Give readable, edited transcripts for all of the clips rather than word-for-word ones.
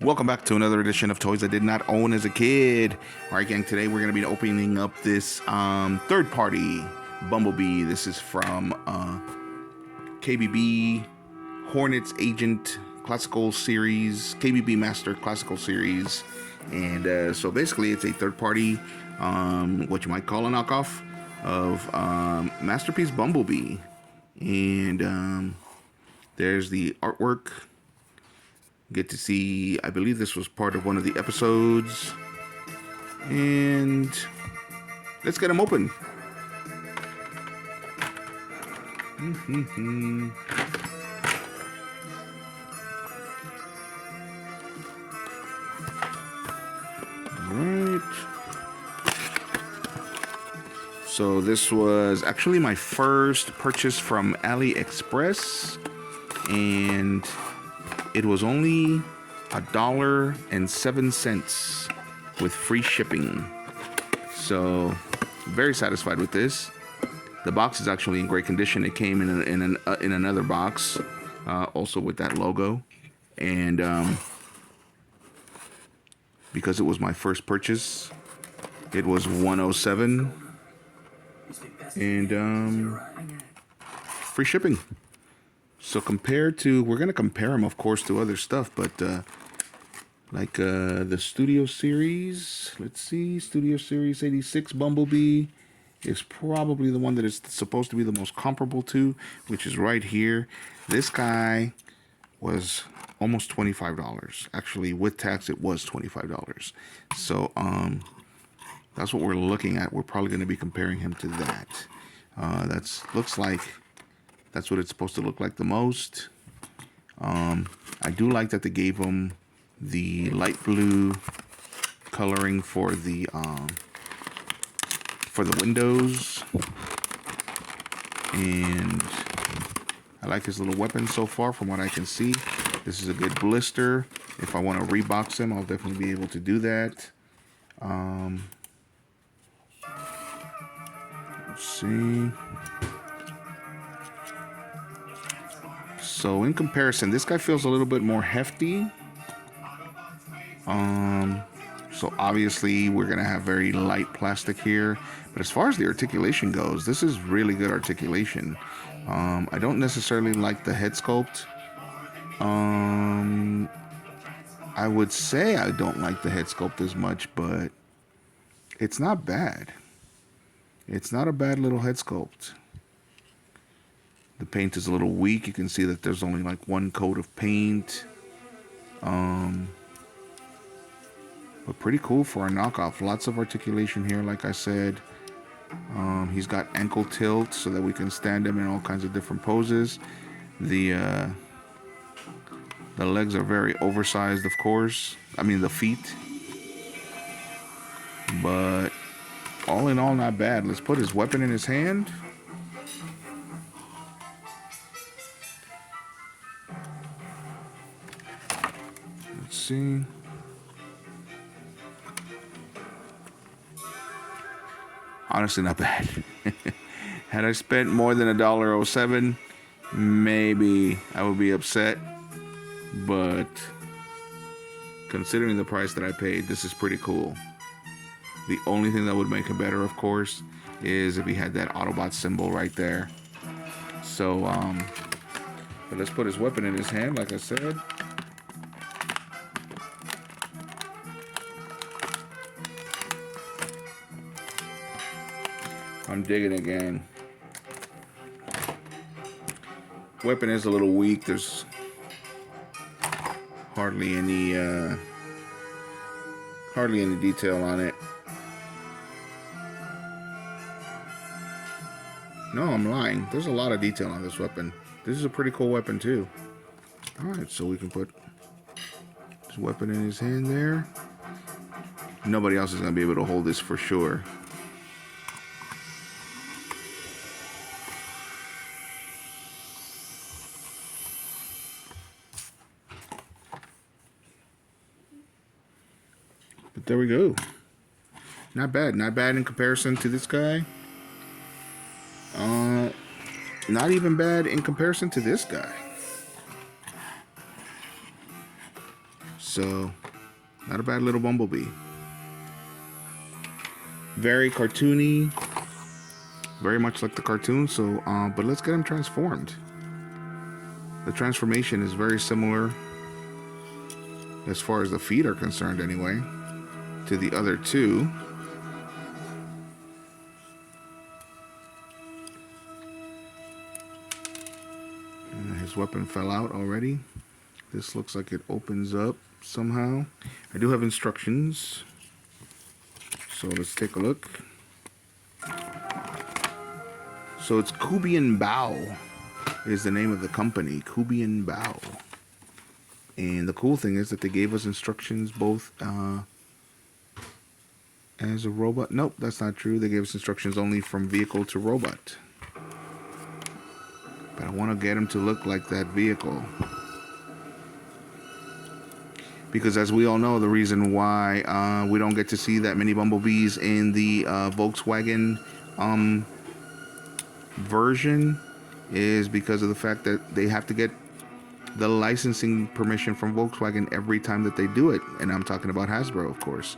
Welcome back to another edition of Toys I Did Not Own as a Kid. All right, gang, today we're going to be opening up this third-party Bumblebee. This is from KBB Hornets Agent Classical Series, KBB Master Classical Series. And so basically it's a third-party, what you might call a knockoff of Masterpiece Bumblebee. And there's the artwork. Get to see, I believe this was part of one of the episodes. And let's get them open. Right. So this was actually my first purchase from AliExpress. And it was only $1.07 with free shipping. So very satisfied with this. The box is actually in great condition. It came in another box, also with that logo. And because it was my first purchase, it was 107 and free shipping. So compared to, we're going to compare them, of course, to other stuff, but like the Studio Series, let's see, Studio Series 86 Bumblebee is probably the one that is supposed to be the most comparable to, which is right here. This guy was almost $25. Actually, with tax, it was $25. So that's what we're looking at. We're probably going to be comparing him to that. Looks like that's what it's supposed to look like the most. I do like that they gave him the light blue coloring for the windows, and I like his little weapon so far from what I can see. This is a good blister. If I want to rebox him, I'll definitely be able to do that. Let's see. So in comparison, this guy feels a little bit more hefty. So obviously we're gonna have very light plastic here, but as far as the articulation goes, this is really good articulation. I don't necessarily like the head sculpt. I would say I don't like the head sculpt as much, but it's not bad. It's not a bad little head sculpt. The paint is a little weak. You can see that there's only like one coat of paint. But pretty cool for a knockoff. Lots of articulation here, like I said. He's got ankle tilt so that we can stand him in all kinds of different poses. The legs are very oversized, of course. I mean, the feet. But all in all, not bad. Let's put his weapon in his hand. Let's see. Honestly, not bad. Had I spent more than $1.07, maybe I would be upset. But considering the price that I paid, this is pretty cool. The only thing that would make it better, of course, is if he had that Autobot symbol right there. So, but let's put his weapon in his hand, like I said. I'm digging it, gang. Weapon is a little weak. There's hardly any detail on it. No, I'm lying. There's a lot of detail on this weapon. This is a pretty cool weapon too. Alright, so we can put his weapon in his hand there. Nobody else is going to be able to hold this for sure. But there we go. Not bad. Not bad in comparison to this guy. Not even bad in comparison to this guy. So, not a bad little Bumblebee. Very cartoony, very much like the cartoon. So, but let's get him transformed. The transformation is very similar, as far as the feet are concerned anyway, to the other two. And his weapon fell out already. This looks like it opens up somehow. I do have instructions, so let's take a look. So it's Kubian Bao is the name of the company, Kubian Bao. And the cool thing is that they gave us instructions both as a robot. Nope, that's not true. They gave us instructions only from vehicle to robot. But I want to get him to look like that vehicle. Because as we all know, the reason why we don't get to see that many Bumblebees in the Volkswagen version is because of the fact that they have to get the licensing permission from Volkswagen every time that they do it. And I'm talking about Hasbro, of course.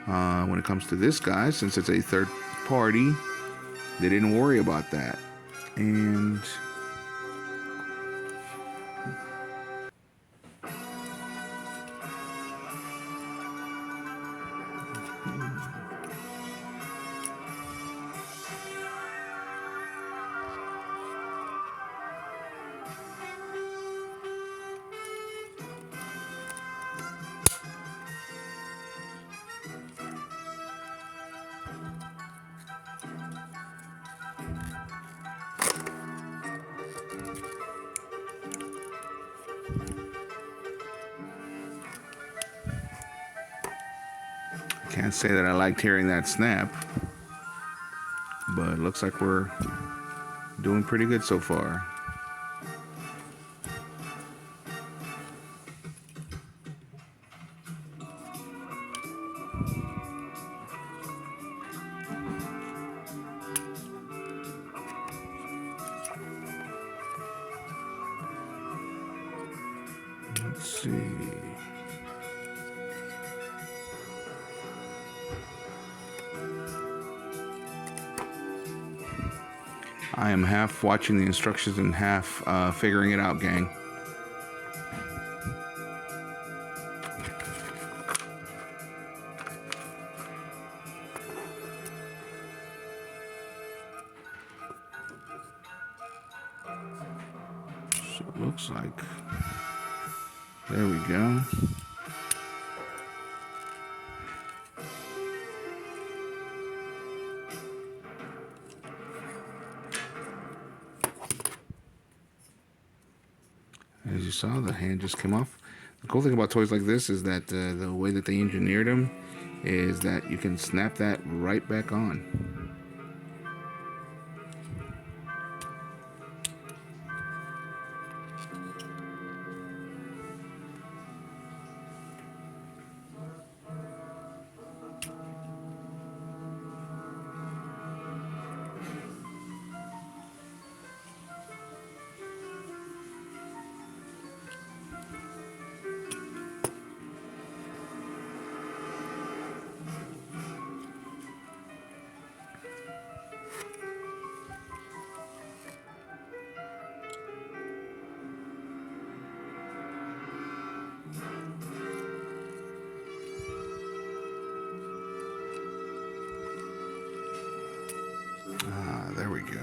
When it comes to this guy, since it's a third party, they didn't worry about that. And can't say that I liked hearing that snap, but it looks like we're doing pretty good so far. Let's see. I am half watching the instructions and half figuring it out, gang. So it looks like, there we go. As you saw, the hand just came off. The cool thing about toys like this is that the way that they engineered them is that you can snap that right back on. There we go.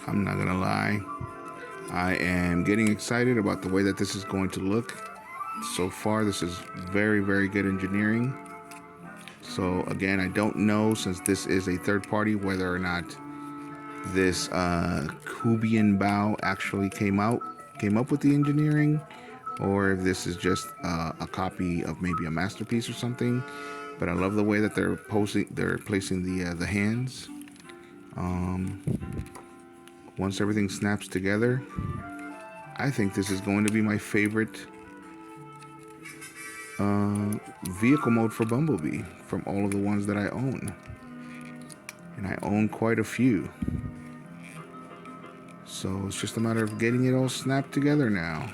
I'm not gonna lie, I am getting excited about the way that this is going to look. So far, this is very, very good engineering. So again, I don't know, since this is a third party, whether or not this Kubian Bao actually came up with the engineering, or if this is just a copy of maybe a masterpiece or something. But I love the way that they're placing the hands. Once everything snaps together, I think this is going to be my favorite vehicle mode for Bumblebee from all of the ones that I own. And I own quite a few. So it's just a matter of getting it all snapped together now.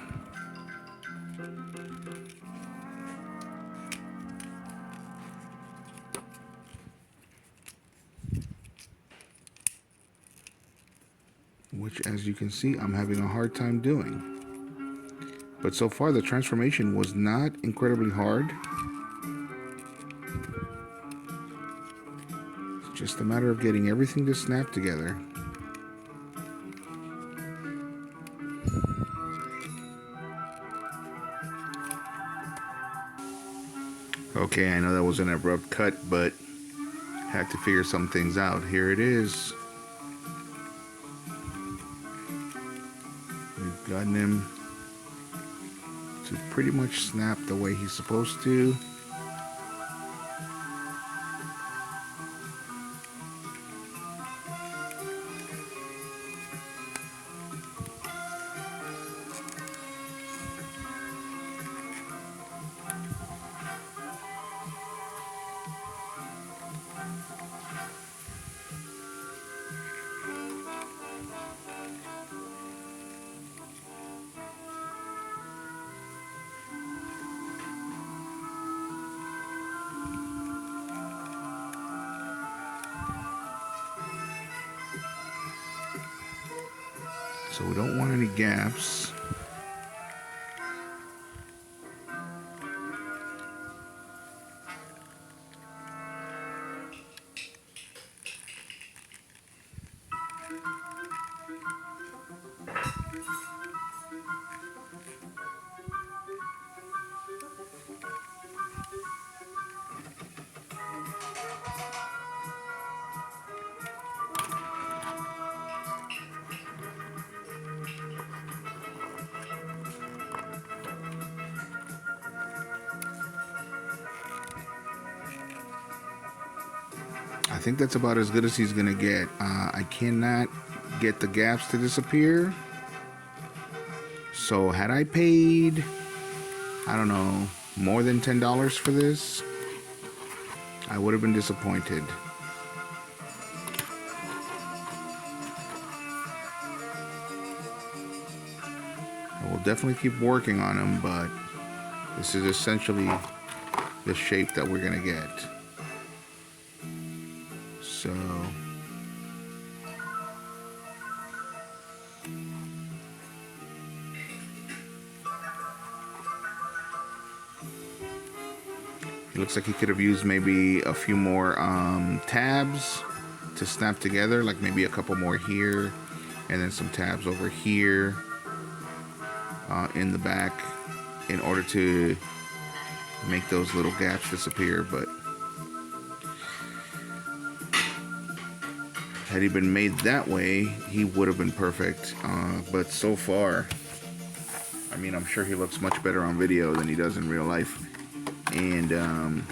Which, as you can see, I'm having a hard time doing. But so far, the transformation was not incredibly hard. It's just a matter of getting everything to snap together. Okay, I know that was an abrupt cut, but had to figure some things out. Here it is. We've gotten him to pretty much snap the way he's supposed to. So we don't want any gaps. I think that's about as good as he's gonna get. I cannot get the gaps to disappear. So had I paid, I don't know, more than $10 for this, I would have been disappointed. I will definitely keep working on them, but this is essentially the shape that we're gonna get. So it looks like he could have used maybe a few more tabs to snap together, like maybe a couple more here, and then some tabs over here in the back in order to make those little gaps disappear. But had he been made that way, he would have been perfect. But so far, I mean, I'm sure he looks much better on video than he does in real life. And I'm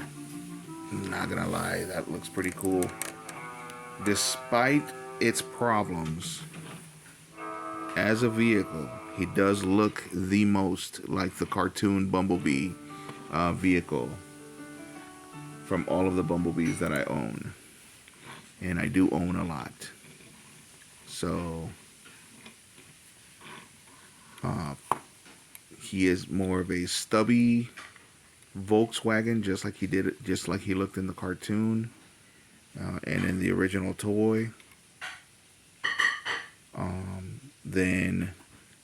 not gonna lie, that looks pretty cool. Despite its problems, as a vehicle, he does look the most like the cartoon Bumblebee vehicle from all of the Bumblebees that I own. And I do own a lot. So he is more of a stubby Volkswagen, just like he looked in the cartoon and in the original toy. Then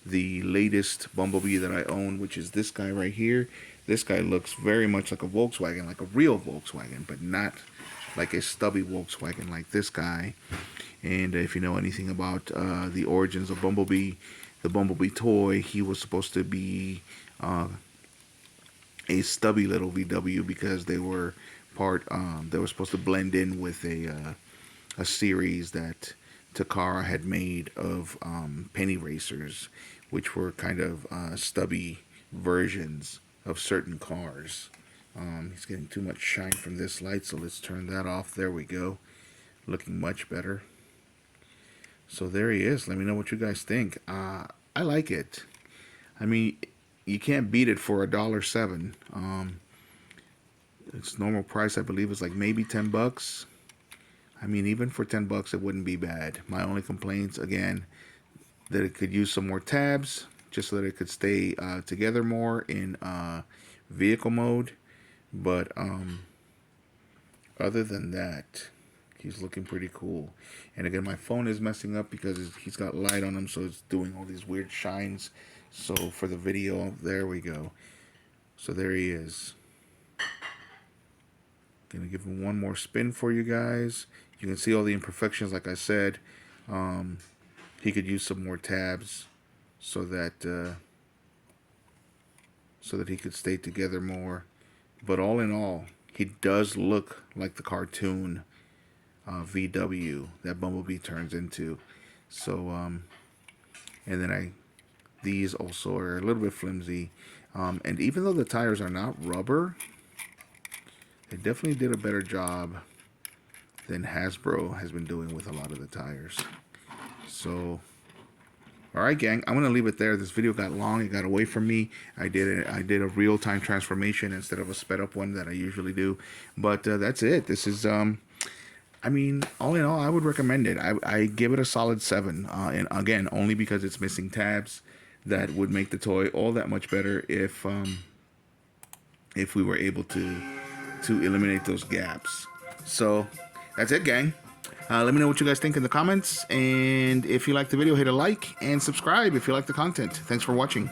the latest Bumblebee that I own, which is this guy right here. This guy looks very much like a Volkswagen, like a real Volkswagen, but not like a stubby Volkswagen like this guy. And if you know anything about the origins of Bumblebee, the Bumblebee toy, he was supposed to be a stubby little VW because they were they were supposed to blend in with a series that Takara had made of penny racers, which were kind of stubby versions of certain cars. He's getting too much shine from this light, so let's turn that off. There we go. Looking much better. So there he is. Let me know what you guys think. I like it. I mean, you can't beat it for $1.07. Its normal price, I believe, is like maybe $10. I mean, even for $10, it wouldn't be bad. My only complaints, again, that it could use some more tabs, just so that it could stay together more in vehicle mode. But other than that, he's looking pretty cool. And again, my phone is messing up because he's got light on him, so it's doing all these weird shines. So for the video, there we go. So there he is. Gonna give him one more spin for you guys. You can see all the imperfections, like I said. He could use some more tabs so that he could stay together more. But all in all, he does look like the cartoon VW that Bumblebee turns into. So, and then these also are a little bit flimsy. And even though the tires are not rubber, they definitely did a better job than Hasbro has been doing with a lot of the tires. So, alright gang, I'm going to leave it there. This video got long, it got away from me. I did a real-time transformation instead of a sped-up one that I usually do. But that's it. This is, I mean, all in all, I would recommend it. I give it a solid 7. And again, only because it's missing tabs. That would make the toy all that much better if we were able to eliminate those gaps. So, that's it gang. Let me know what you guys think in the comments, and if you like the video, hit a like and subscribe if you like the content. Thanks for watching.